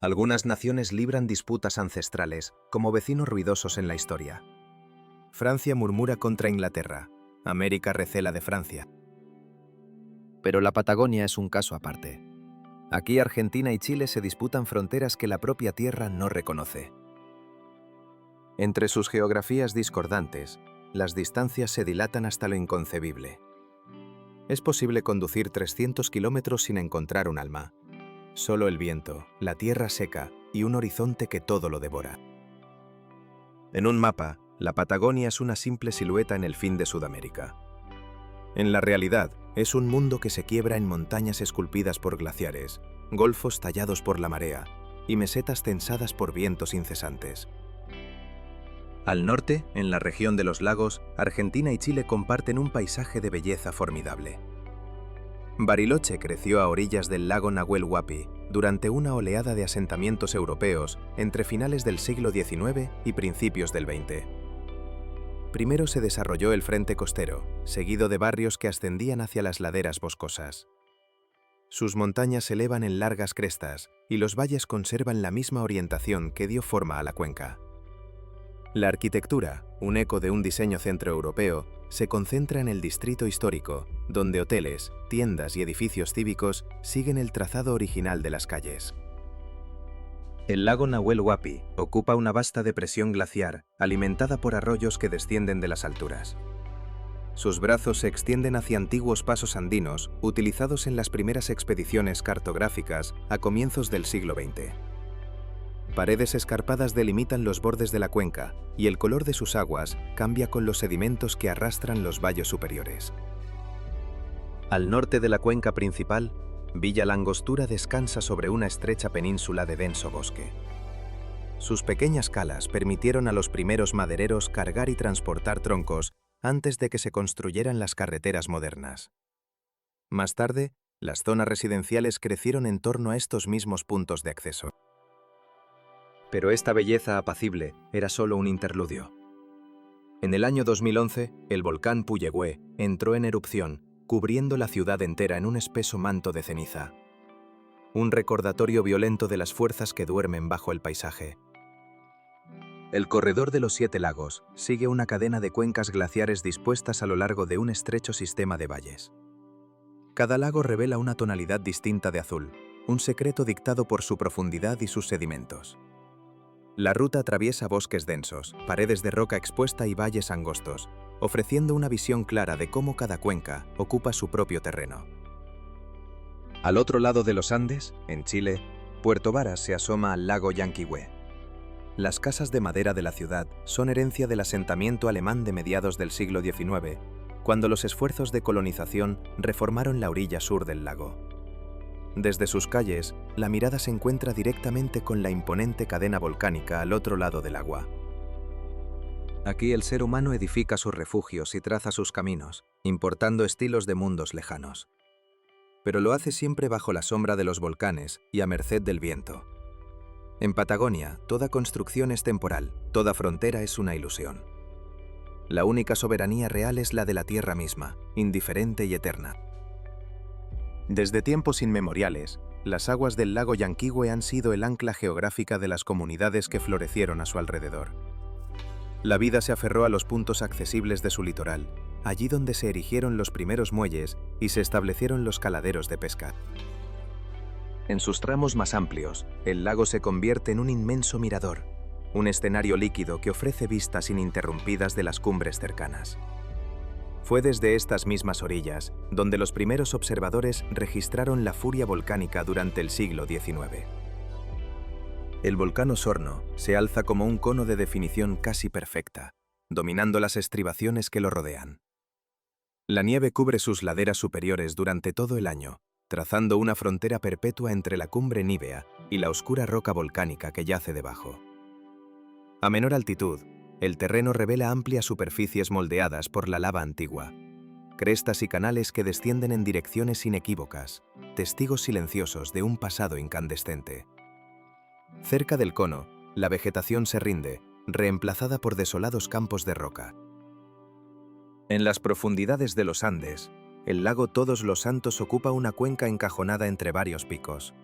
Algunas naciones libran disputas ancestrales, como vecinos ruidosos en la historia. Francia murmura contra Inglaterra. América recela de Francia. Pero la Patagonia es un caso aparte. Aquí Argentina y Chile se disputan fronteras que la propia tierra no reconoce. Entre sus geografías discordantes, las distancias se dilatan hasta lo inconcebible. Es posible conducir 300 kilómetros sin encontrar un alma. Solo el viento, la tierra seca y un horizonte que todo lo devora. En un mapa, la Patagonia es una simple silueta en el fin de Sudamérica. En la realidad, es un mundo que se quiebra en montañas esculpidas por glaciares, golfos tallados por la marea y mesetas tensadas por vientos incesantes. Al norte, en la región de los lagos, Argentina y Chile comparten un paisaje de belleza formidable. Bariloche creció a orillas del lago Nahuel Huapi durante una oleada de asentamientos europeos entre finales del siglo XIX y principios del XX. Primero se desarrolló el frente costero, seguido de barrios que ascendían hacia las laderas boscosas. Sus montañas se elevan en largas crestas y los valles conservan la misma orientación que dio forma a la cuenca. La arquitectura, un eco de un diseño centroeuropeo, se concentra en el distrito histórico, donde hoteles, tiendas y edificios cívicos siguen el trazado original de las calles. El lago Nahuel Huapi ocupa una vasta depresión glaciar alimentada por arroyos que descienden de las alturas. Sus brazos se extienden hacia antiguos pasos andinos utilizados en las primeras expediciones cartográficas a comienzos del siglo XX. Paredes escarpadas delimitan los bordes de la cuenca y el color de sus aguas cambia con los sedimentos que arrastran los valles superiores. Al norte de la cuenca principal, Villa La Angostura descansa sobre una estrecha península de denso bosque. Sus pequeñas calas permitieron a los primeros madereros cargar y transportar troncos antes de que se construyeran las carreteras modernas. Más tarde, las zonas residenciales crecieron en torno a estos mismos puntos de acceso. Pero esta belleza apacible era solo un interludio. En el año 2011, el volcán Puyehue entró en erupción, cubriendo la ciudad entera en un espeso manto de ceniza. Un recordatorio violento de las fuerzas que duermen bajo el paisaje. El corredor de los 7 lagos sigue una cadena de cuencas glaciares dispuestas a lo largo de un estrecho sistema de valles. Cada lago revela una tonalidad distinta de azul, un secreto dictado por su profundidad y sus sedimentos. La ruta atraviesa bosques densos, paredes de roca expuesta y valles angostos, ofreciendo una visión clara de cómo cada cuenca ocupa su propio terreno. Al otro lado de los Andes, en Chile, Puerto Varas se asoma al lago Llanquihue. Las casas de madera de la ciudad son herencia del asentamiento alemán de mediados del siglo XIX, cuando los esfuerzos de colonización reformaron la orilla sur del lago. Desde sus calles, la mirada se encuentra directamente con la imponente cadena volcánica al otro lado del agua. Aquí el ser humano edifica sus refugios y traza sus caminos, importando estilos de mundos lejanos. Pero lo hace siempre bajo la sombra de los volcanes y a merced del viento. En Patagonia, toda construcción es temporal, toda frontera es una ilusión. La única soberanía real es la de la tierra misma, indiferente y eterna. Desde tiempos inmemoriales, las aguas del lago Llanquihue han sido el ancla geográfica de las comunidades que florecieron a su alrededor. La vida se aferró a los puntos accesibles de su litoral, allí donde se erigieron los primeros muelles y se establecieron los caladeros de pesca. En sus tramos más amplios, el lago se convierte en un inmenso mirador, un escenario líquido que ofrece vistas ininterrumpidas de las cumbres cercanas. Fue desde estas mismas orillas donde los primeros observadores registraron la furia volcánica durante el siglo XIX. El volcán Osorno se alza como un cono de definición casi perfecta, dominando las estribaciones que lo rodean. La nieve cubre sus laderas superiores durante todo el año, trazando una frontera perpetua entre la cumbre nívea y la oscura roca volcánica que yace debajo. A menor altitud, el terreno revela amplias superficies moldeadas por la lava antigua, crestas y canales que descienden en direcciones inequívocas, testigos silenciosos de un pasado incandescente. Cerca del cono, la vegetación se rinde, reemplazada por desolados campos de roca. En las profundidades de los Andes, el lago Todos los Santos ocupa una cuenca encajonada entre varios picos.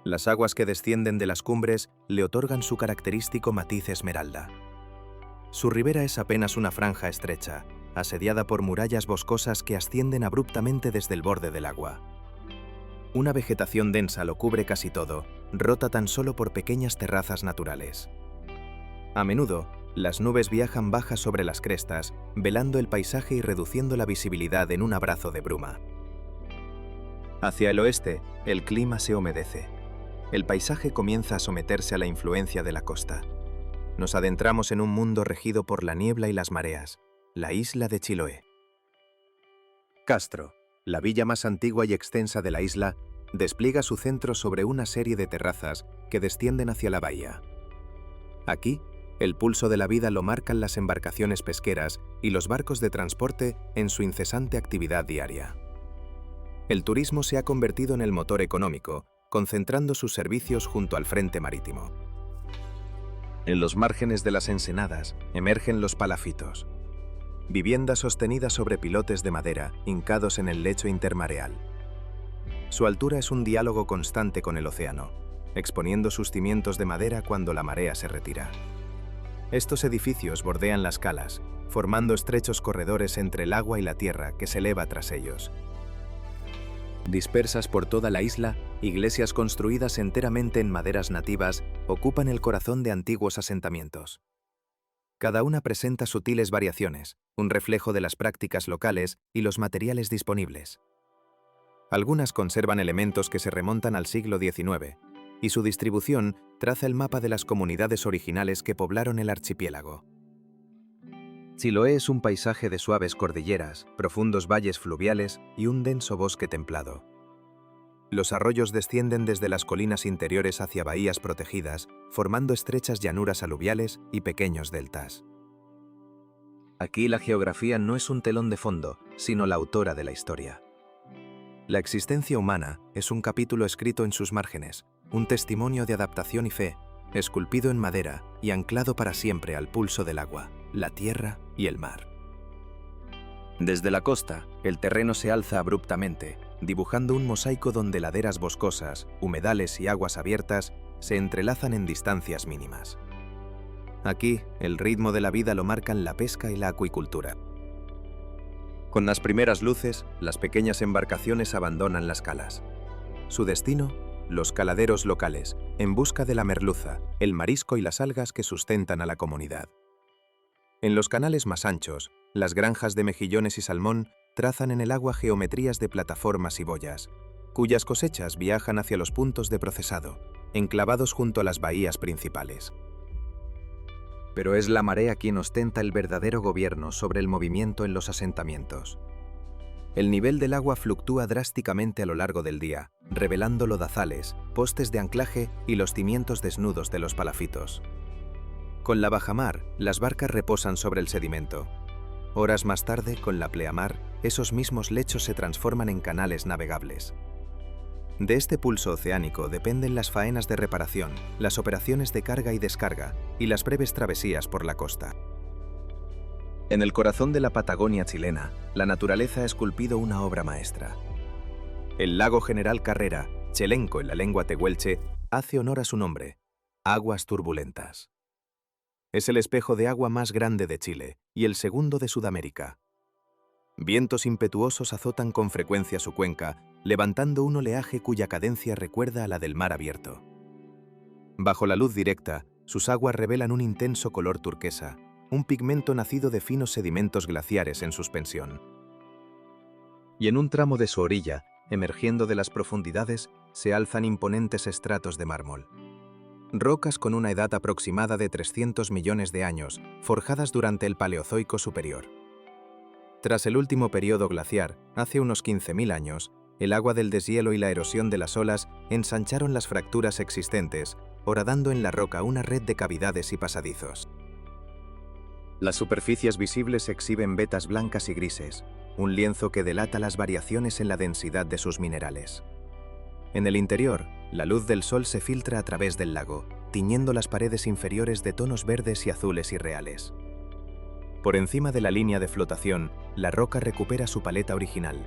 Las aguas que descienden de las cumbres le otorgan su característico matiz esmeralda. Su ribera es apenas una franja estrecha, asediada por murallas boscosas que ascienden abruptamente desde el borde del agua. Una vegetación densa lo cubre casi todo, rota tan solo por pequeñas terrazas naturales. A menudo, las nubes viajan bajas sobre las crestas, velando el paisaje y reduciendo la visibilidad en un abrazo de bruma. Hacia el oeste, el clima se humedece. El paisaje comienza a someterse a la influencia de la costa. Nos adentramos en un mundo regido por la niebla y las mareas, la isla de Chiloé. Castro, la villa más antigua y extensa de la isla, despliega su centro sobre una serie de terrazas que descienden hacia la bahía. Aquí, el pulso de la vida lo marcan las embarcaciones pesqueras y los barcos de transporte en su incesante actividad diaria. El turismo se ha convertido en el motor económico, concentrando sus servicios junto al frente marítimo. En los márgenes de las ensenadas emergen los palafitos, viviendas sostenidas sobre pilotes de madera hincados en el lecho intermareal. Su altura es un diálogo constante con el océano, exponiendo sus cimientos de madera cuando la marea se retira. Estos edificios bordean las calas, formando estrechos corredores entre el agua y la tierra que se eleva tras ellos. Dispersas por toda la isla, iglesias construidas enteramente en maderas nativas ocupan el corazón de antiguos asentamientos. Cada una presenta sutiles variaciones, un reflejo de las prácticas locales y los materiales disponibles. Algunas conservan elementos que se remontan al siglo XIX, y su distribución traza el mapa de las comunidades originales que poblaron el archipiélago. Chiloé es un paisaje de suaves cordilleras, profundos valles fluviales y un denso bosque templado. Los arroyos descienden desde las colinas interiores hacia bahías protegidas, formando estrechas llanuras aluviales y pequeños deltas. Aquí la geografía no es un telón de fondo, sino la autora de la historia. La existencia humana es un capítulo escrito en sus márgenes, un testimonio de adaptación y fe, esculpido en madera y anclado para siempre al pulso del agua, la tierra y el mar. Desde la costa, el terreno se alza abruptamente, dibujando un mosaico donde laderas boscosas, humedales y aguas abiertas se entrelazan en distancias mínimas. Aquí, el ritmo de la vida lo marcan la pesca y la acuicultura. Con las primeras luces, las pequeñas embarcaciones abandonan las calas. Su destino, los caladeros locales, en busca de la merluza, el marisco y las algas que sustentan a la comunidad. En los canales más anchos, las granjas de mejillones y salmón trazan en el agua geometrías de plataformas y boyas, cuyas cosechas viajan hacia los puntos de procesado, enclavados junto a las bahías principales. Pero es la marea quien ostenta el verdadero gobierno sobre el movimiento en los asentamientos. El nivel del agua fluctúa drásticamente a lo largo del día, revelando lodazales, postes de anclaje y los cimientos desnudos de los palafitos. Con la bajamar, las barcas reposan sobre el sedimento. Horas más tarde, con la pleamar, esos mismos lechos se transforman en canales navegables. De este pulso oceánico dependen las faenas de reparación, las operaciones de carga y descarga y las breves travesías por la costa. En el corazón de la Patagonia chilena, la naturaleza ha esculpido una obra maestra. El lago General Carrera, chelenco en la lengua tehuelche, hace honor a su nombre, aguas turbulentas. Es el espejo de agua más grande de Chile y el segundo de Sudamérica. Vientos impetuosos azotan con frecuencia su cuenca, levantando un oleaje cuya cadencia recuerda a la del mar abierto. Bajo la luz directa, sus aguas revelan un intenso color turquesa, un pigmento nacido de finos sedimentos glaciares en suspensión. Y en un tramo de su orilla, emergiendo de las profundidades, se alzan imponentes estratos de mármol. Rocas con una edad aproximada de 300 millones de años, forjadas durante el Paleozoico superior. Tras el último periodo glaciar, hace unos 15.000 años, el agua del deshielo y la erosión de las olas ensancharon las fracturas existentes, horadando en la roca una red de cavidades y pasadizos. Las superficies visibles exhiben vetas blancas y grises, un lienzo que delata las variaciones en la densidad de sus minerales. En el interior, la luz del sol se filtra a través del lago, tiñendo las paredes inferiores de tonos verdes y azules irreales. Por encima de la línea de flotación, la roca recupera su paleta original.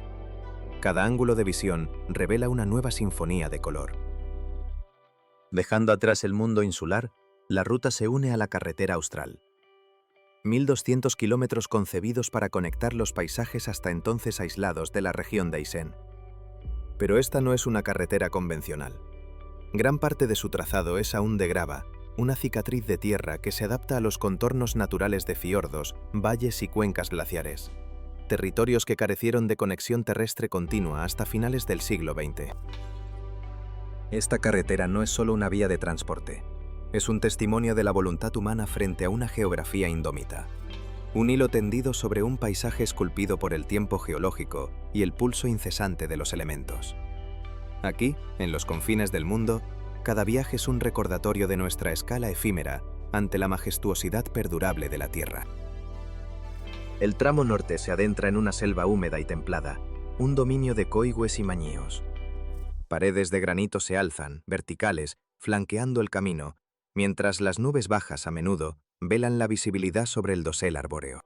Cada ángulo de visión revela una nueva sinfonía de color. Dejando atrás el mundo insular, la ruta se une a la carretera austral. 1.200 kilómetros concebidos para conectar los paisajes hasta entonces aislados de la región de Aisén. Pero esta no es una carretera convencional. Gran parte de su trazado es aún de grava, una cicatriz de tierra que se adapta a los contornos naturales de fiordos, valles y cuencas glaciares, territorios que carecieron de conexión terrestre continua hasta finales del siglo XX. Esta carretera no es solo una vía de transporte, es un testimonio de la voluntad humana frente a una geografía indómita. Un hilo tendido sobre un paisaje esculpido por el tiempo geológico y el pulso incesante de los elementos. Aquí, en los confines del mundo, cada viaje es un recordatorio de nuestra escala efímera ante la majestuosidad perdurable de la Tierra. El tramo norte se adentra en una selva húmeda y templada, un dominio de coigües y mañíos. Paredes de granito se alzan, verticales, flanqueando el camino, mientras las nubes bajas a menudo velan la visibilidad sobre el dosel arbóreo.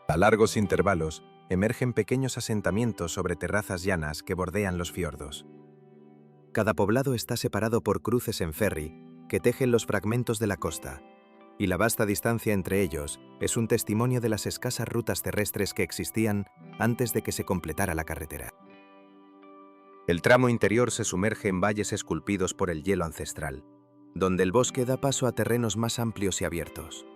A largos intervalos, emergen pequeños asentamientos sobre terrazas llanas que bordean los fiordos. Cada poblado está separado por cruces en ferry que tejen los fragmentos de la costa, y la vasta distancia entre ellos es un testimonio de las escasas rutas terrestres que existían antes de que se completara la carretera. El tramo interior se sumerge en valles esculpidos por el hielo ancestral, donde el bosque da paso a terrenos más amplios y abiertos.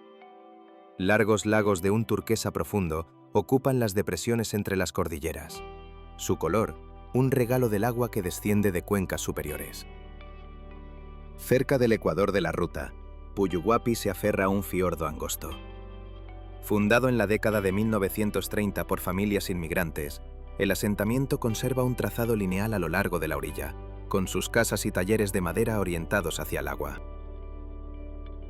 Largos lagos de un turquesa profundo ocupan las depresiones entre las cordilleras. Su color, un regalo del agua que desciende de cuencas superiores. Cerca del ecuador de la ruta, Puyuhuapi se aferra a un fiordo angosto. Fundado en la década de 1930 por familias inmigrantes, el asentamiento conserva un trazado lineal a lo largo de la orilla, con sus casas y talleres de madera orientados hacia el agua.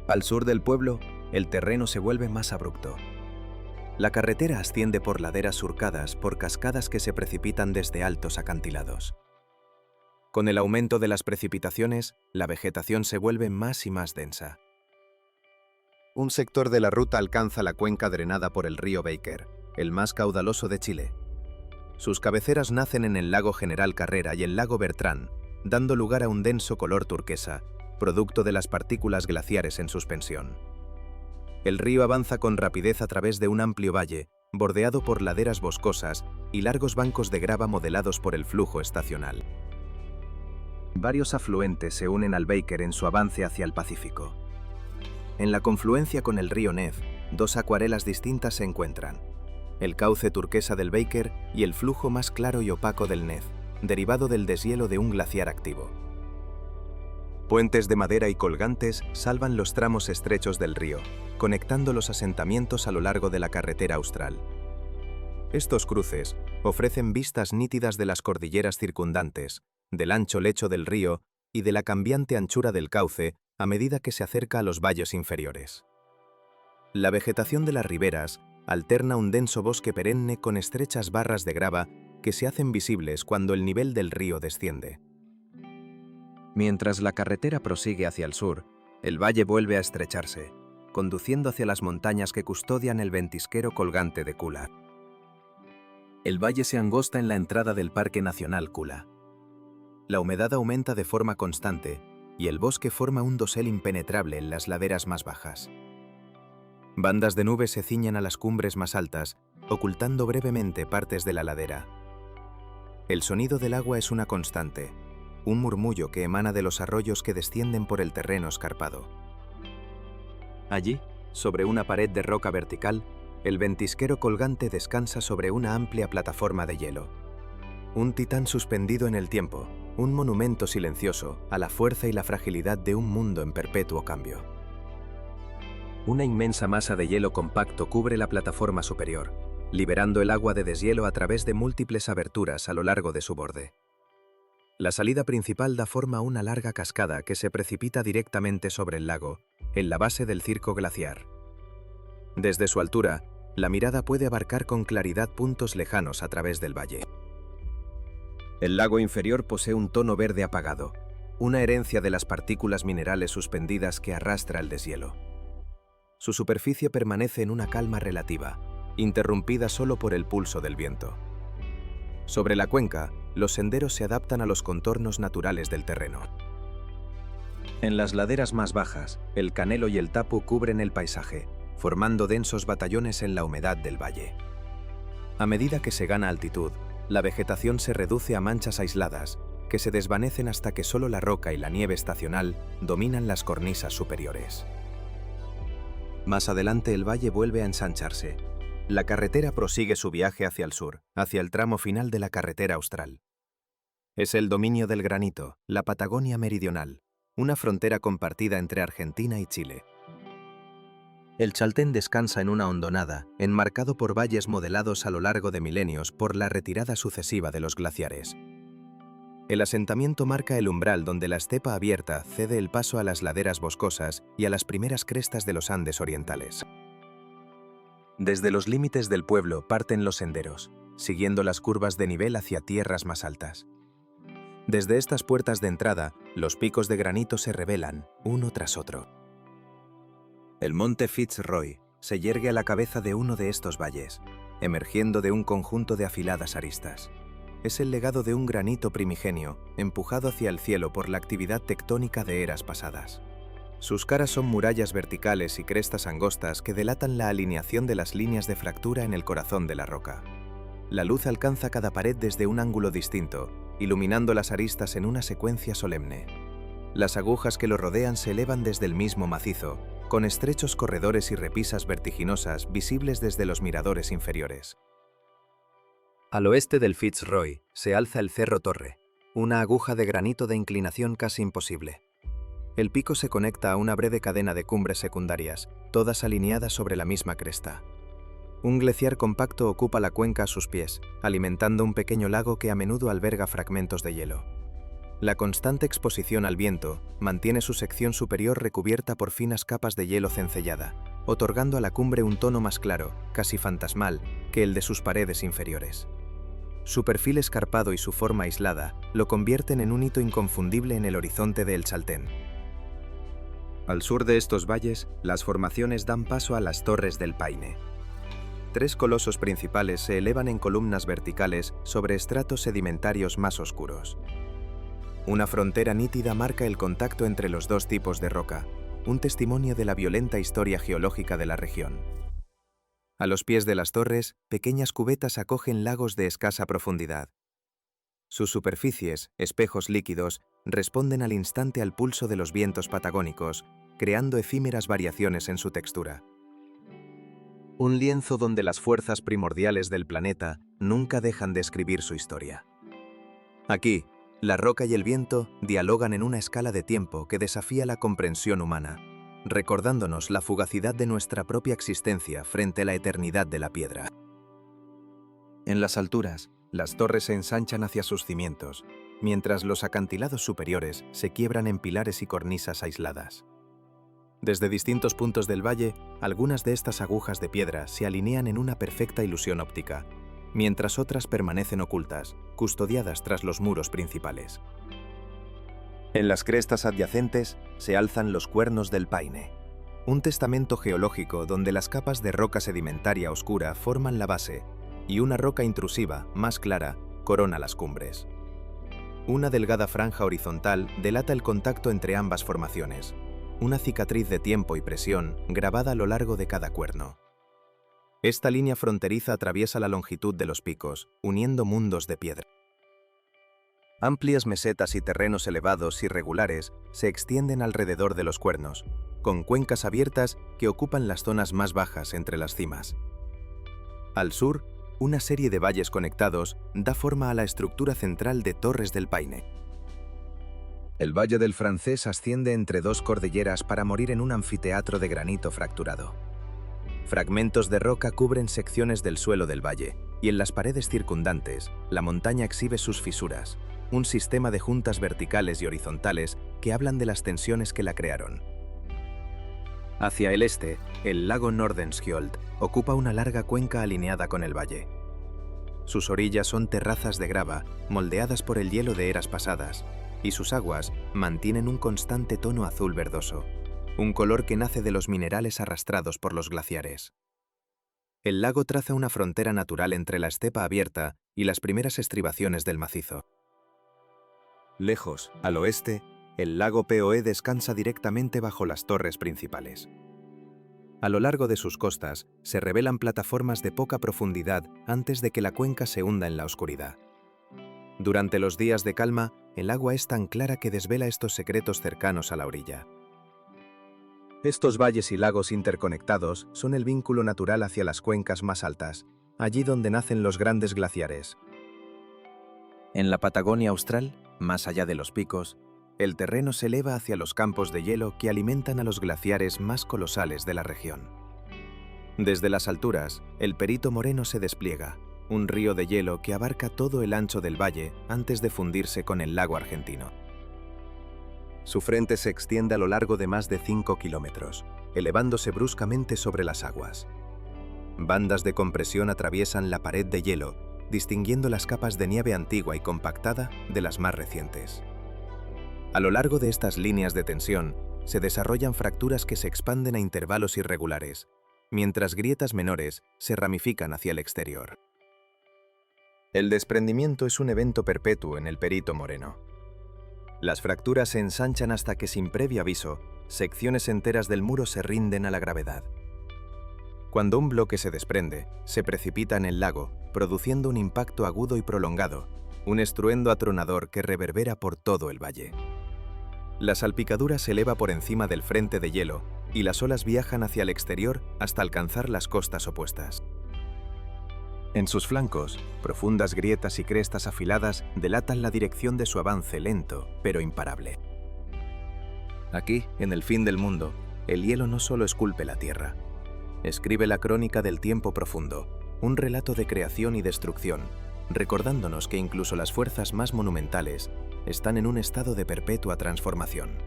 Al sur del pueblo, el terreno se vuelve más abrupto. La carretera asciende por laderas surcadas por cascadas que se precipitan desde altos acantilados. Con el aumento de las precipitaciones, la vegetación se vuelve más y más densa. Un sector de la ruta alcanza la cuenca drenada por el río Baker, el más caudaloso de Chile. Sus cabeceras nacen en el lago General Carrera y el lago Bertrán, dando lugar a un denso color turquesa, producto de las partículas glaciares en suspensión. El río avanza con rapidez a través de un amplio valle, bordeado por laderas boscosas y largos bancos de grava modelados por el flujo estacional. Varios afluentes se unen al Baker en su avance hacia el Pacífico. En la confluencia con el río Nez, dos acuarelas distintas se encuentran: el cauce turquesa del Baker y el flujo más claro y opaco del Nez, derivado del deshielo de un glaciar activo. Puentes de madera y colgantes salvan los tramos estrechos del río, conectando los asentamientos a lo largo de la carretera austral. Estos cruces ofrecen vistas nítidas de las cordilleras circundantes, del ancho lecho del río y de la cambiante anchura del cauce a medida que se acerca a los valles inferiores. La vegetación de las riberas alterna un denso bosque perenne con estrechas barras de grava que se hacen visibles cuando el nivel del río desciende. Mientras la carretera prosigue hacia el sur, el valle vuelve a estrecharse, conduciendo hacia las montañas que custodian el ventisquero colgante de Kula. El valle se angosta en la entrada del Parque Nacional Kula. La humedad aumenta de forma constante y el bosque forma un dosel impenetrable en las laderas más bajas. Bandas de nubes se ciñen a las cumbres más altas, ocultando brevemente partes de la ladera. El sonido del agua es una constante, un murmullo que emana de los arroyos que descienden por el terreno escarpado. Allí, sobre una pared de roca vertical, el ventisquero colgante descansa sobre una amplia plataforma de hielo. Un titán suspendido en el tiempo, un monumento silencioso a la fuerza y la fragilidad de un mundo en perpetuo cambio. Una inmensa masa de hielo compacto cubre la plataforma superior, liberando el agua de deshielo a través de múltiples aberturas a lo largo de su borde. La salida principal da forma a una larga cascada que se precipita directamente sobre el lago, en la base del circo glaciar. Desde su altura, la mirada puede abarcar con claridad puntos lejanos a través del valle. El lago inferior posee un tono verde apagado, una herencia de las partículas minerales suspendidas que arrastra el deshielo. Su superficie permanece en una calma relativa, interrumpida solo por el pulso del viento. Sobre la cuenca, los senderos se adaptan a los contornos naturales del terreno. En las laderas más bajas, el Canelo y el Tapu cubren el paisaje, formando densos batallones en la humedad del valle. A medida que se gana altitud, la vegetación se reduce a manchas aisladas, que se desvanecen hasta que solo la roca y la nieve estacional dominan las cornisas superiores. Más adelante el valle vuelve a ensancharse. La carretera prosigue su viaje hacia el sur, hacia el tramo final de la carretera austral. Es el dominio del granito, la Patagonia meridional, una frontera compartida entre Argentina y Chile. El Chaltén descansa en una hondonada, enmarcado por valles modelados a lo largo de milenios por la retirada sucesiva de los glaciares. El asentamiento marca el umbral donde la estepa abierta cede el paso a las laderas boscosas y a las primeras crestas de los Andes orientales. Desde los límites del pueblo parten los senderos, siguiendo las curvas de nivel hacia tierras más altas. Desde estas puertas de entrada, los picos de granito se revelan, uno tras otro. El monte Fitzroy se yergue a la cabeza de uno de estos valles, emergiendo de un conjunto de afiladas aristas. Es el legado de un granito primigenio, empujado hacia el cielo por la actividad tectónica de eras pasadas. Sus caras son murallas verticales y crestas angostas que delatan la alineación de las líneas de fractura en el corazón de la roca. La luz alcanza cada pared desde un ángulo distinto, iluminando las aristas en una secuencia solemne. Las agujas que lo rodean se elevan desde el mismo macizo, con estrechos corredores y repisas vertiginosas visibles desde los miradores inferiores. Al oeste del Fitzroy se alza el Cerro Torre, una aguja de granito de inclinación casi imposible. El pico se conecta a una breve cadena de cumbres secundarias, todas alineadas sobre la misma cresta. Un glaciar compacto ocupa la cuenca a sus pies, alimentando un pequeño lago que a menudo alberga fragmentos de hielo. La constante exposición al viento mantiene su sección superior recubierta por finas capas de hielo cencellada, otorgando a la cumbre un tono más claro, casi fantasmal, que el de sus paredes inferiores. Su perfil escarpado y su forma aislada lo convierten en un hito inconfundible en el horizonte de El Chaltén. Al sur de estos valles, las formaciones dan paso a las Torres del Paine. Tres colosos principales se elevan en columnas verticales sobre estratos sedimentarios más oscuros. Una frontera nítida marca el contacto entre los dos tipos de roca, un testimonio de la violenta historia geológica de la región. A los pies de las torres, pequeñas cubetas acogen lagos de escasa profundidad. Sus superficies, espejos líquidos, responden al instante al pulso de los vientos patagónicos, creando efímeras variaciones en su textura. Un lienzo donde las fuerzas primordiales del planeta nunca dejan de escribir su historia. Aquí, la roca y el viento dialogan en una escala de tiempo que desafía la comprensión humana, recordándonos la fugacidad de nuestra propia existencia frente a la eternidad de la piedra. En las alturas, las torres se ensanchan hacia sus cimientos, mientras los acantilados superiores se quiebran en pilares y cornisas aisladas. Desde distintos puntos del valle, algunas de estas agujas de piedra se alinean en una perfecta ilusión óptica, mientras otras permanecen ocultas, custodiadas tras los muros principales. En las crestas adyacentes se alzan los Cuernos del Paine, un testamento geológico donde las capas de roca sedimentaria oscura forman la base y una roca intrusiva, más clara, corona las cumbres. Una delgada franja horizontal delata el contacto entre ambas formaciones, una cicatriz de tiempo y presión grabada a lo largo de cada cuerno. Esta línea fronteriza atraviesa la longitud de los picos, uniendo mundos de piedra. Amplias mesetas y terrenos elevados y regulares se extienden alrededor de los cuernos, con cuencas abiertas que ocupan las zonas más bajas entre las cimas. Al sur, una serie de valles conectados da forma a la estructura central de Torres del Paine. El Valle del Francés asciende entre dos cordilleras para morir en un anfiteatro de granito fracturado. Fragmentos de roca cubren secciones del suelo del valle, y en las paredes circundantes, la montaña exhibe sus fisuras, un sistema de juntas verticales y horizontales que hablan de las tensiones que la crearon. Hacia el este, el lago Nordenskjöld ocupa una larga cuenca alineada con el valle. Sus orillas son terrazas de grava, moldeadas por el hielo de eras pasadas, y sus aguas mantienen un constante tono azul verdoso, un color que nace de los minerales arrastrados por los glaciares. El lago traza una frontera natural entre la estepa abierta y las primeras estribaciones del macizo. Lejos, al oeste, el lago Poe descansa directamente bajo las torres principales. A lo largo de sus costas se revelan plataformas de poca profundidad antes de que la cuenca se hunda en la oscuridad. Durante los días de calma, el agua es tan clara que desvela estos secretos cercanos a la orilla. Estos valles y lagos interconectados son el vínculo natural hacia las cuencas más altas, allí donde nacen los grandes glaciares. En la Patagonia austral, más allá de los picos, el terreno se eleva hacia los campos de hielo que alimentan a los glaciares más colosales de la región. Desde las alturas, el Perito Moreno se despliega, un río de hielo que abarca todo el ancho del valle antes de fundirse con el lago argentino. Su frente se extiende a lo largo de más de 5 kilómetros, elevándose bruscamente sobre las aguas. Bandas de compresión atraviesan la pared de hielo, distinguiendo las capas de nieve antigua y compactada de las más recientes. A lo largo de estas líneas de tensión, se desarrollan fracturas que se expanden a intervalos irregulares, mientras grietas menores se ramifican hacia el exterior. El desprendimiento es un evento perpetuo en el Perito Moreno. Las fracturas se ensanchan hasta que, sin previo aviso, secciones enteras del muro se rinden a la gravedad. Cuando un bloque se desprende, se precipita en el lago, produciendo un impacto agudo y prolongado, un estruendo atronador que reverbera por todo el valle. La salpicadura se eleva por encima del frente de hielo y las olas viajan hacia el exterior hasta alcanzar las costas opuestas. En sus flancos, profundas grietas y crestas afiladas delatan la dirección de su avance lento, pero imparable. Aquí, en el fin del mundo, el hielo no solo esculpe la tierra. Escribe la crónica del tiempo profundo, un relato de creación y destrucción, recordándonos que incluso las fuerzas más monumentales están en un estado de perpetua transformación.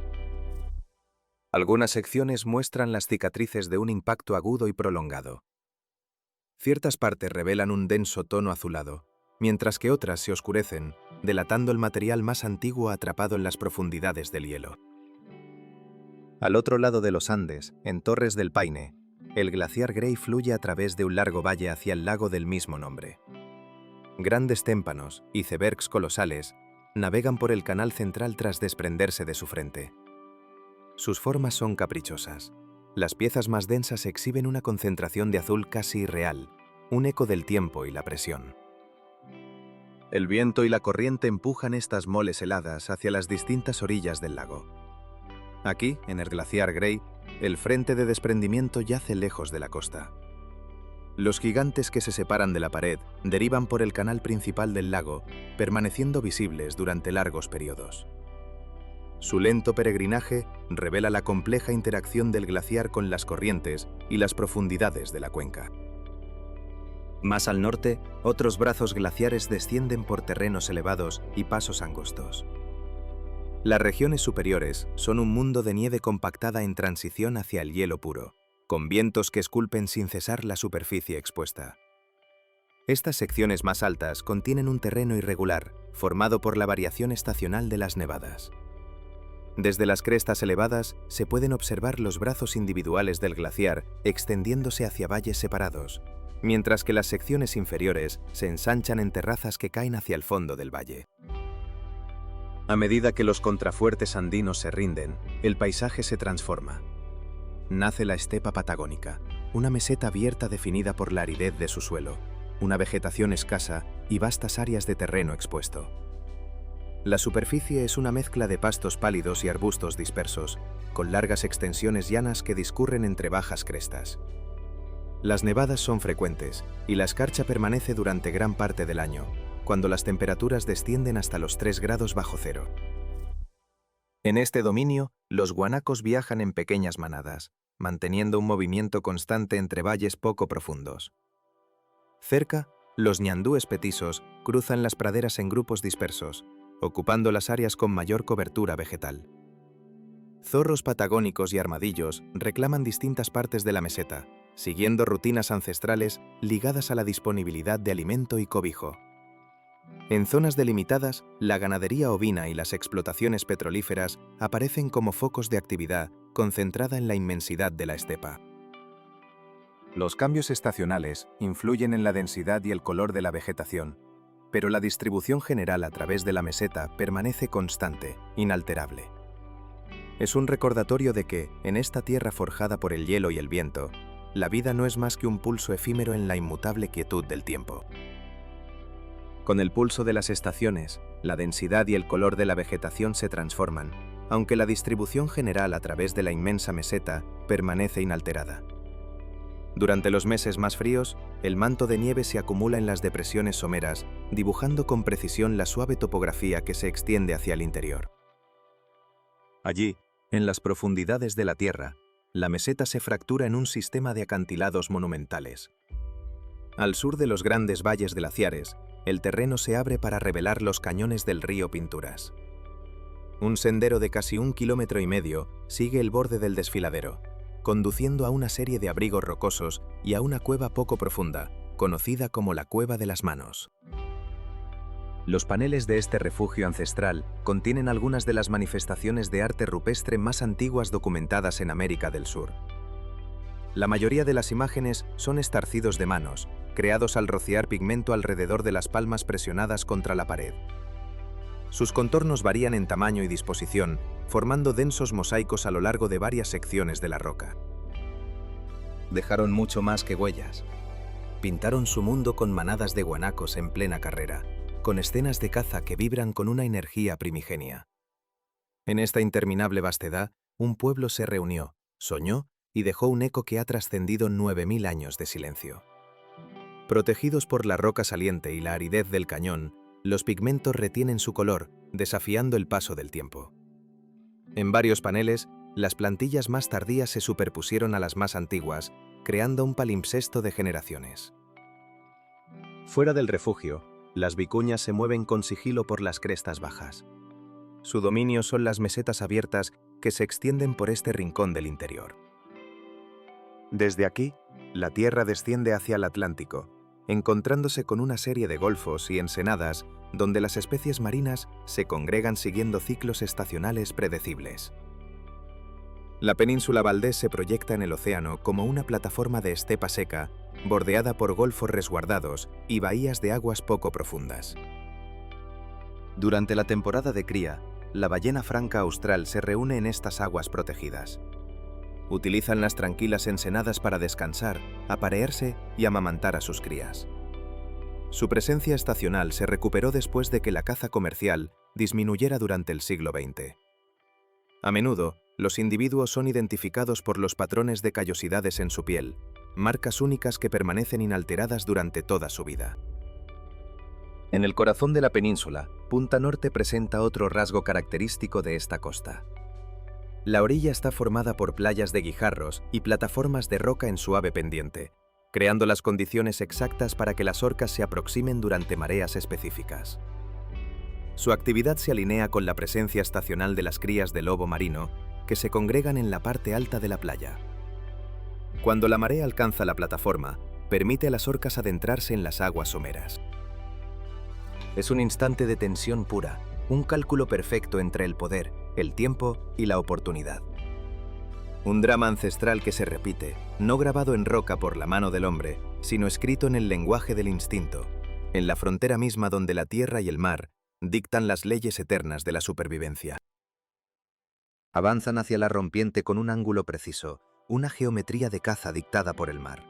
Algunas secciones muestran las cicatrices de un impacto agudo y prolongado. Ciertas partes revelan un denso tono azulado, mientras que otras se oscurecen, delatando el material más antiguo atrapado en las profundidades del hielo. Al otro lado de los Andes, en Torres del Paine, el glaciar Grey fluye a través de un largo valle hacia el lago del mismo nombre. Grandes témpanos, icebergs colosales, navegan por el canal central tras desprenderse de su frente. Sus formas son caprichosas. Las piezas más densas exhiben una concentración de azul casi irreal, un eco del tiempo y la presión. El viento y la corriente empujan estas moles heladas hacia las distintas orillas del lago. Aquí, en el glaciar Grey, el frente de desprendimiento yace lejos de la costa. Los gigantes que se separan de la pared derivan por el canal principal del lago, permaneciendo visibles durante largos periodos. Su lento peregrinaje revela la compleja interacción del glaciar con las corrientes y las profundidades de la cuenca. Más al norte, otros brazos glaciares descienden por terrenos elevados y pasos angostos. Las regiones superiores son un mundo de nieve compactada en transición hacia el hielo puro, con vientos que esculpen sin cesar la superficie expuesta. Estas secciones más altas contienen un terreno irregular, formado por la variación estacional de las nevadas. Desde las crestas elevadas se pueden observar los brazos individuales del glaciar extendiéndose hacia valles separados, mientras que las secciones inferiores se ensanchan en terrazas que caen hacia el fondo del valle. A medida que los contrafuertes andinos se rinden, el paisaje se transforma. Nace la estepa patagónica, una meseta abierta definida por la aridez de su suelo, una vegetación escasa y vastas áreas de terreno expuesto. La superficie es una mezcla de pastos pálidos y arbustos dispersos, con largas extensiones llanas que discurren entre bajas crestas. Las nevadas son frecuentes y la escarcha permanece durante gran parte del año, cuando las temperaturas descienden hasta los 3 grados bajo cero. En este dominio, los guanacos viajan en pequeñas manadas, manteniendo un movimiento constante entre valles poco profundos. Cerca, los ñandúes petisos cruzan las praderas en grupos dispersos, ocupando las áreas con mayor cobertura vegetal. Zorros patagónicos y armadillos reclaman distintas partes de la meseta, siguiendo rutinas ancestrales ligadas a la disponibilidad de alimento y cobijo. En zonas delimitadas, la ganadería ovina y las explotaciones petrolíferas aparecen como focos de actividad concentrada en la inmensidad de la estepa. Los cambios estacionales influyen en la densidad y el color de la vegetación, pero la distribución general a través de la meseta permanece constante, inalterable. Es un recordatorio de que, en esta tierra forjada por el hielo y el viento, la vida no es más que un pulso efímero en la inmutable quietud del tiempo. Con el pulso de las estaciones, la densidad y el color de la vegetación se transforman, aunque la distribución general a través de la inmensa meseta permanece inalterada. Durante los meses más fríos, el manto de nieve se acumula en las depresiones someras, dibujando con precisión la suave topografía que se extiende hacia el interior. Allí, en las profundidades de la Tierra, la meseta se fractura en un sistema de acantilados monumentales. Al sur de los grandes valles glaciares, el terreno se abre para revelar los cañones del río Pinturas. Un sendero de casi 1,5 kilómetros sigue el borde del desfiladero, conduciendo a una serie de abrigos rocosos y a una cueva poco profunda, conocida como la Cueva de las Manos. Los paneles de este refugio ancestral contienen algunas de las manifestaciones de arte rupestre más antiguas documentadas en América del Sur. La mayoría de las imágenes son estarcidos de manos, creados al rociar pigmento alrededor de las palmas presionadas contra la pared. Sus contornos varían en tamaño y disposición, formando densos mosaicos a lo largo de varias secciones de la roca. Dejaron mucho más que huellas. Pintaron su mundo con manadas de guanacos en plena carrera, con escenas de caza que vibran con una energía primigenia. En esta interminable vastedad, un pueblo se reunió, soñó y dejó un eco que ha trascendido 9000 años de silencio. Protegidos por la roca saliente y la aridez del cañón, los pigmentos retienen su color, desafiando el paso del tiempo. En varios paneles, las plantillas más tardías se superpusieron a las más antiguas, creando un palimpsesto de generaciones. Fuera del refugio, las vicuñas se mueven con sigilo por las crestas bajas. Su dominio son las mesetas abiertas que se extienden por este rincón del interior. Desde aquí, la Tierra desciende hacia el Atlántico, encontrándose con una serie de golfos y ensenadas donde las especies marinas se congregan siguiendo ciclos estacionales predecibles. La península Valdés se proyecta en el océano como una plataforma de estepa seca, bordeada por golfos resguardados y bahías de aguas poco profundas. Durante la temporada de cría, la ballena franca austral se reúne en estas aguas protegidas. Utilizan las tranquilas ensenadas para descansar, aparearse y amamantar a sus crías. Su presencia estacional se recuperó después de que la caza comercial disminuyera durante el siglo XX. A menudo, los individuos son identificados por los patrones de callosidades en su piel, marcas únicas que permanecen inalteradas durante toda su vida. En el corazón de la península, Punta Norte presenta otro rasgo característico de esta costa. La orilla está formada por playas de guijarros y plataformas de roca en suave pendiente, creando las condiciones exactas para que las orcas se aproximen durante mareas específicas. Su actividad se alinea con la presencia estacional de las crías de lobo marino, que se congregan en la parte alta de la playa. Cuando la marea alcanza la plataforma, permite a las orcas adentrarse en las aguas someras. Es un instante de tensión pura, un cálculo perfecto entre el poder, el tiempo y la oportunidad. Un drama ancestral que se repite, no grabado en roca por la mano del hombre, sino escrito en el lenguaje del instinto, en la frontera misma donde la tierra y el mar dictan las leyes eternas de la supervivencia. Avanzan hacia la rompiente con un ángulo preciso, una geometría de caza dictada por el mar.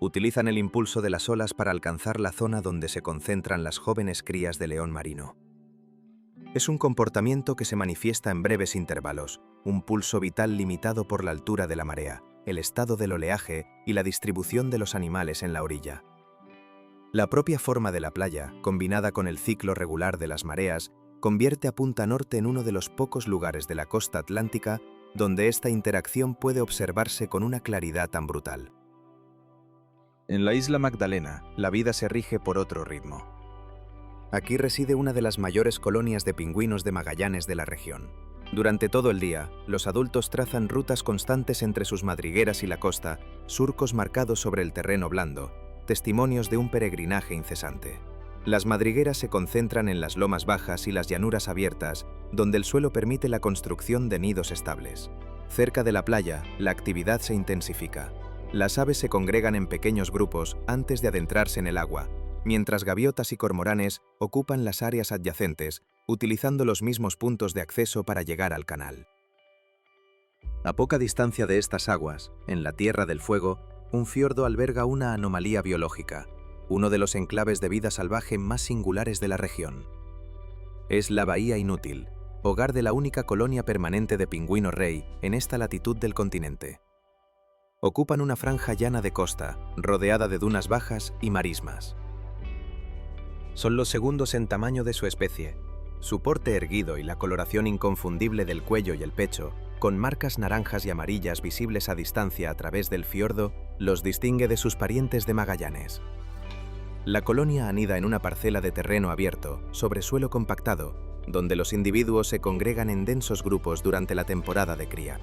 Utilizan el impulso de las olas para alcanzar la zona donde se concentran las jóvenes crías de león marino. Es un comportamiento que se manifiesta en breves intervalos, un pulso vital limitado por la altura de la marea, el estado del oleaje y la distribución de los animales en la orilla. La propia forma de la playa, combinada con el ciclo regular de las mareas, convierte a Punta Norte en uno de los pocos lugares de la costa atlántica donde esta interacción puede observarse con una claridad tan brutal. En la isla Magdalena, la vida se rige por otro ritmo. Aquí reside una de las mayores colonias de pingüinos de Magallanes de la región. Durante todo el día, los adultos trazan rutas constantes entre sus madrigueras y la costa, surcos marcados sobre el terreno blando, testimonios de un peregrinaje incesante. Las madrigueras se concentran en las lomas bajas y las llanuras abiertas, donde el suelo permite la construcción de nidos estables. Cerca de la playa, la actividad se intensifica. Las aves se congregan en pequeños grupos antes de adentrarse en el agua, mientras gaviotas y cormoranes ocupan las áreas adyacentes, utilizando los mismos puntos de acceso para llegar al canal. A poca distancia de estas aguas, en la Tierra del Fuego, un fiordo alberga una anomalía biológica, uno de los enclaves de vida salvaje más singulares de la región. Es la Bahía Inútil, hogar de la única colonia permanente de pingüino rey en esta latitud del continente. Ocupan una franja llana de costa, rodeada de dunas bajas y marismas. Son los segundos en tamaño de su especie. Su porte erguido y la coloración inconfundible del cuello y el pecho, con marcas naranjas y amarillas visibles a distancia a través del fiordo, los distingue de sus parientes de Magallanes. La colonia anida en una parcela de terreno abierto, sobre suelo compactado, donde los individuos se congregan en densos grupos durante la temporada de cría.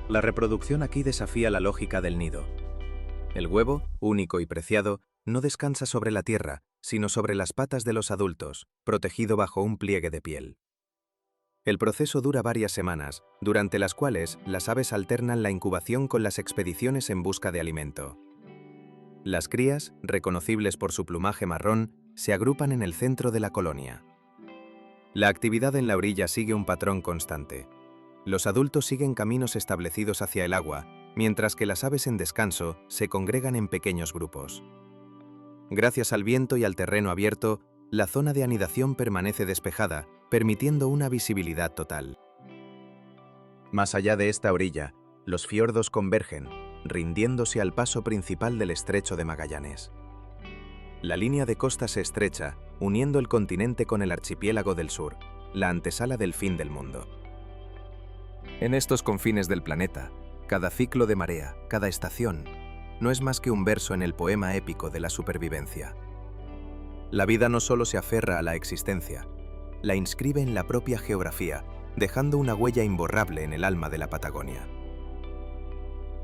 La reproducción aquí desafía la lógica del nido. El huevo, único y preciado, no descansa sobre la tierra, sino sobre las patas de los adultos, protegido bajo un pliegue de piel. El proceso dura varias semanas, durante las cuales las aves alternan la incubación con las expediciones en busca de alimento. Las crías, reconocibles por su plumaje marrón, se agrupan en el centro de la colonia. La actividad en la orilla sigue un patrón constante. Los adultos siguen caminos establecidos hacia el agua, mientras que las aves en descanso se congregan en pequeños grupos. Gracias al viento y al terreno abierto, la zona de anidación permanece despejada, permitiendo una visibilidad total. Más allá de esta orilla, los fiordos convergen, rindiéndose al paso principal del Estrecho de Magallanes. La línea de costa se estrecha, uniendo el continente con el archipiélago del sur, la antesala del fin del mundo. En estos confines del planeta, cada ciclo de marea, cada estación, no es más que un verso en el poema épico de la supervivencia. La vida no solo se aferra a la existencia, la inscribe en la propia geografía, dejando una huella imborrable en el alma de la Patagonia.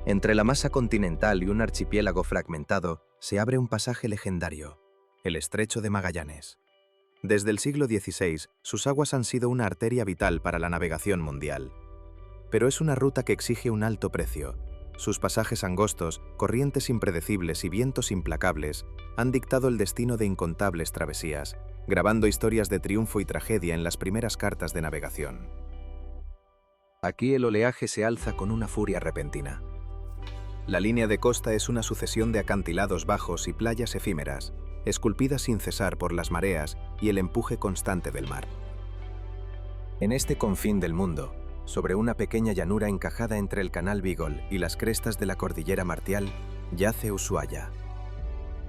Entre la masa continental y un archipiélago fragmentado, se abre un pasaje legendario, el Estrecho de Magallanes. Desde el siglo XVI, sus aguas han sido una arteria vital para la navegación mundial. Pero es una ruta que exige un alto precio. Sus pasajes angostos, corrientes impredecibles y vientos implacables han dictado el destino de incontables travesías, grabando historias de triunfo y tragedia en las primeras cartas de navegación. Aquí el oleaje se alza con una furia repentina. La línea de costa es una sucesión de acantilados bajos y playas efímeras, esculpidas sin cesar por las mareas y el empuje constante del mar. En este confín del mundo, sobre una pequeña llanura encajada entre el canal Beagle y las crestas de la cordillera Martial, yace Ushuaia.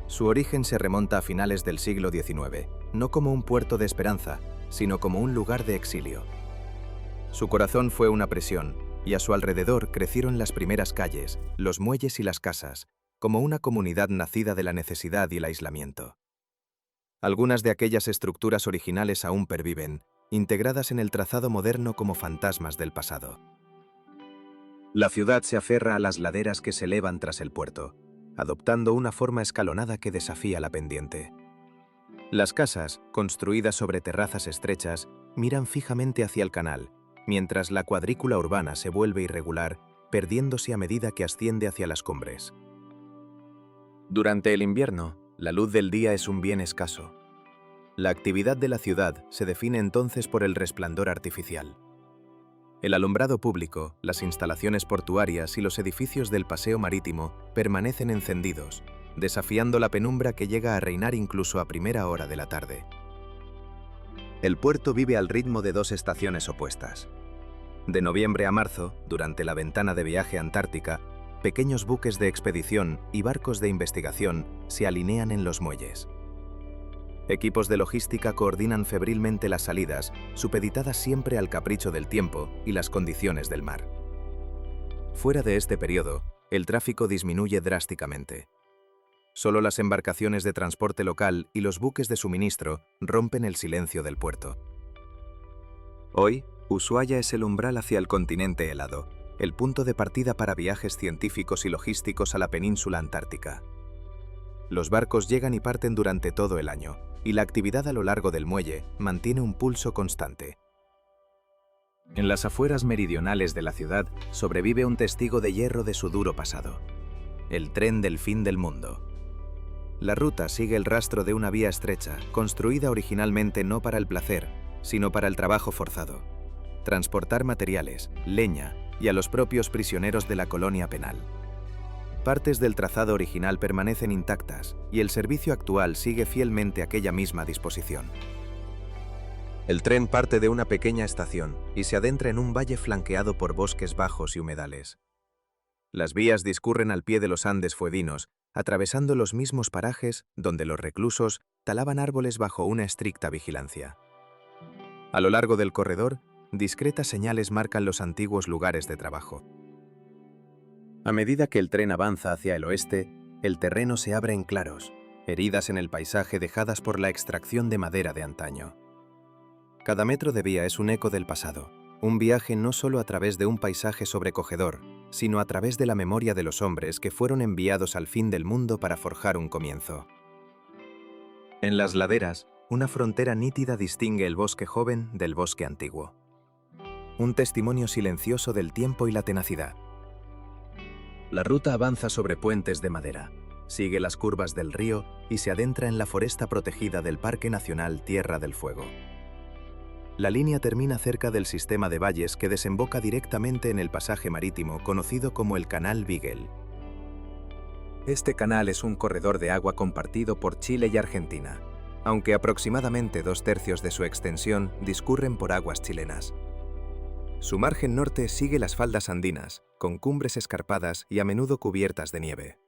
Su origen se remonta a finales del siglo XIX, no como un puerto de esperanza, sino como un lugar de exilio. Su corazón fue una prisión, y a su alrededor crecieron las primeras calles, los muelles y las casas, como una comunidad nacida de la necesidad y el aislamiento. Algunas de aquellas estructuras originales aún perviven, integradas en el trazado moderno como fantasmas del pasado. La ciudad se aferra a las laderas que se elevan tras el puerto, adoptando una forma escalonada que desafía la pendiente. Las casas, construidas sobre terrazas estrechas, miran fijamente hacia el canal, mientras la cuadrícula urbana se vuelve irregular, perdiéndose a medida que asciende hacia las cumbres. Durante el invierno, la luz del día es un bien escaso. La actividad de la ciudad se define entonces por el resplandor artificial. El alumbrado público, las instalaciones portuarias y los edificios del paseo marítimo permanecen encendidos, desafiando la penumbra que llega a reinar incluso a primera hora de la tarde. El puerto vive al ritmo de dos estaciones opuestas. De noviembre a marzo, durante la ventana de viaje antártica, pequeños buques de expedición y barcos de investigación se alinean en los muelles. Equipos de logística coordinan febrilmente las salidas, supeditadas siempre al capricho del tiempo y las condiciones del mar. Fuera de este periodo, el tráfico disminuye drásticamente. Solo las embarcaciones de transporte local y los buques de suministro rompen el silencio del puerto. Hoy, Ushuaia es el umbral hacia el continente helado, el punto de partida para viajes científicos y logísticos a la península antártica. Los barcos llegan y parten durante todo el año, y la actividad a lo largo del muelle mantiene un pulso constante. En las afueras meridionales de la ciudad sobrevive un testigo de hierro de su duro pasado: el tren del fin del mundo. La ruta sigue el rastro de una vía estrecha, construida originalmente no para el placer, sino para el trabajo forzado. Transportar materiales, leña, y a los propios prisioneros de la colonia penal. Partes del trazado original permanecen intactas y el servicio actual sigue fielmente aquella misma disposición. El tren parte de una pequeña estación y se adentra en un valle flanqueado por bosques bajos y humedales. Las vías discurren al pie de los Andes fueguinos, atravesando los mismos parajes donde los reclusos talaban árboles bajo una estricta vigilancia. A lo largo del corredor, discretas señales marcan los antiguos lugares de trabajo. A medida que el tren avanza hacia el oeste, el terreno se abre en claros, heridas en el paisaje dejadas por la extracción de madera de antaño. Cada metro de vía es un eco del pasado, un viaje no solo a través de un paisaje sobrecogedor, sino a través de la memoria de los hombres que fueron enviados al fin del mundo para forjar un comienzo. En las laderas, una frontera nítida distingue el bosque joven del bosque antiguo. Un testimonio silencioso del tiempo y la tenacidad. La ruta avanza sobre puentes de madera, sigue las curvas del río y se adentra en la foresta protegida del Parque Nacional Tierra del Fuego. La línea termina cerca del sistema de valles que desemboca directamente en el pasaje marítimo conocido como el Canal Beagle. Este canal es un corredor de agua compartido por Chile y Argentina, aunque aproximadamente 2/3 de su extensión discurren por aguas chilenas. Su margen norte sigue las faldas andinas, con cumbres escarpadas y a menudo cubiertas de nieve.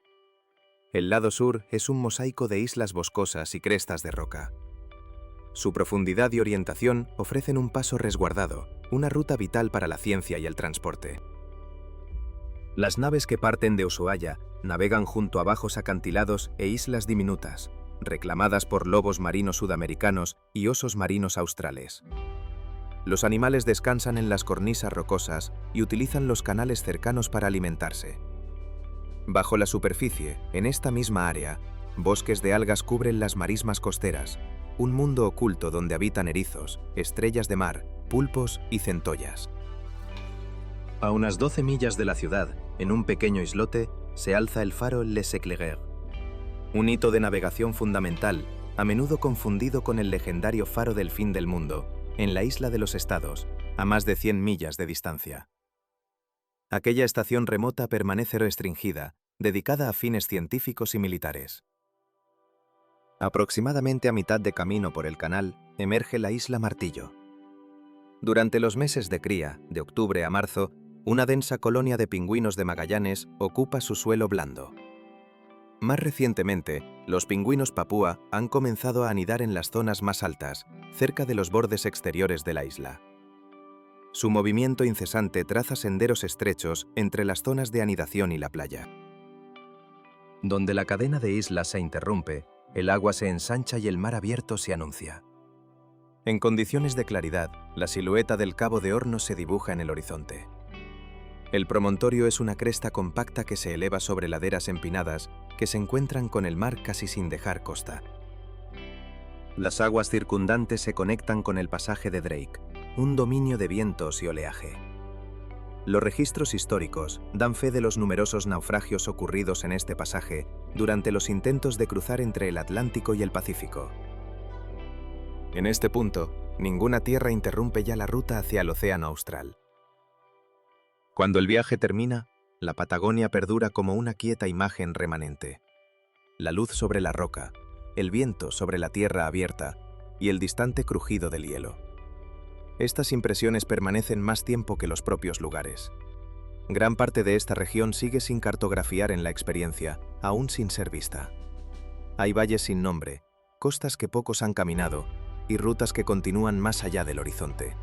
El lado sur es un mosaico de islas boscosas y crestas de roca. Su profundidad y orientación ofrecen un paso resguardado, una ruta vital para la ciencia y el transporte. Las naves que parten de Ushuaia navegan junto a bajos acantilados e islas diminutas, reclamadas por lobos marinos sudamericanos y osos marinos australes. Los animales descansan en las cornisas rocosas y utilizan los canales cercanos para alimentarse. Bajo la superficie, en esta misma área, bosques de algas cubren las marismas costeras, un mundo oculto donde habitan erizos, estrellas de mar, pulpos y centollas. A unas 12 millas de la ciudad, en un pequeño islote, se alza el faro Les Éclaireurs, un hito de navegación fundamental, a menudo confundido con el legendario faro del fin del mundo, en la isla de los Estados, a más de 100 millas de distancia. Aquella estación remota permanece restringida, dedicada a fines científicos y militares. Aproximadamente a mitad de camino por el canal, emerge la isla Martillo. Durante los meses de cría, de octubre a marzo, una densa colonia de pingüinos de Magallanes ocupa su suelo blando. Más recientemente, los pingüinos papúa han comenzado a anidar en las zonas más altas, cerca de los bordes exteriores de la isla. Su movimiento incesante traza senderos estrechos entre las zonas de anidación y la playa. Donde la cadena de islas se interrumpe, el agua se ensancha y el mar abierto se anuncia. En condiciones de claridad, la silueta del Cabo de Hornos se dibuja en el horizonte. El promontorio es una cresta compacta que se eleva sobre laderas empinadas que se encuentran con el mar casi sin dejar costa. Las aguas circundantes se conectan con el pasaje de Drake, un dominio de vientos y oleaje. Los registros históricos dan fe de los numerosos naufragios ocurridos en este pasaje durante los intentos de cruzar entre el Atlántico y el Pacífico. En este punto, ninguna tierra interrumpe ya la ruta hacia el Océano Austral. Cuando el viaje termina, la Patagonia perdura como una quieta imagen remanente. La luz sobre la roca, el viento sobre la tierra abierta y el distante crujido del hielo. Estas impresiones permanecen más tiempo que los propios lugares. Gran parte de esta región sigue sin cartografiar en la experiencia, aún sin ser vista. Hay valles sin nombre, costas que pocos han caminado y rutas que continúan más allá del horizonte.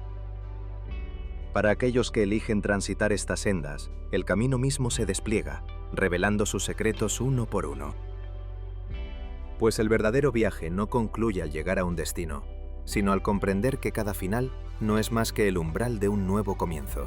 Para aquellos que eligen transitar estas sendas, el camino mismo se despliega, revelando sus secretos uno por uno. Pues el verdadero viaje no concluye al llegar a un destino, sino al comprender que cada final no es más que el umbral de un nuevo comienzo.